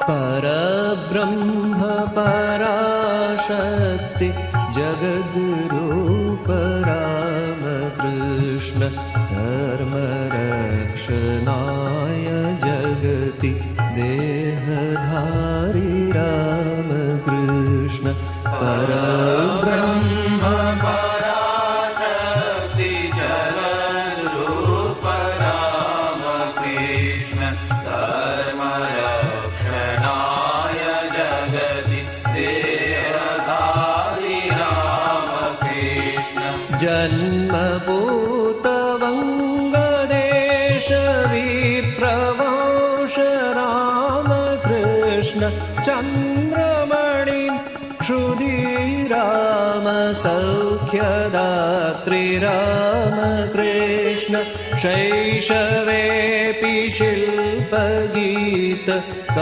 परब्रह्म पराशक्ति जगद्रूप रामकृष्ण धर्मरक्षणाय जगति देहधारी रामकृष्ण परब्रह्म पराशक्ति जगद्रूप रामकृष्ण धर्मरक्षणाय जगति देहधारी रामकृष्ण जन्मभूतवङ्गदेश विप्रवाश रामकृष्ण चन्द्रमणि क्षुधिराम सौख्यदात्री रामकृष्ण शैशवेऽपि शिल्पगीत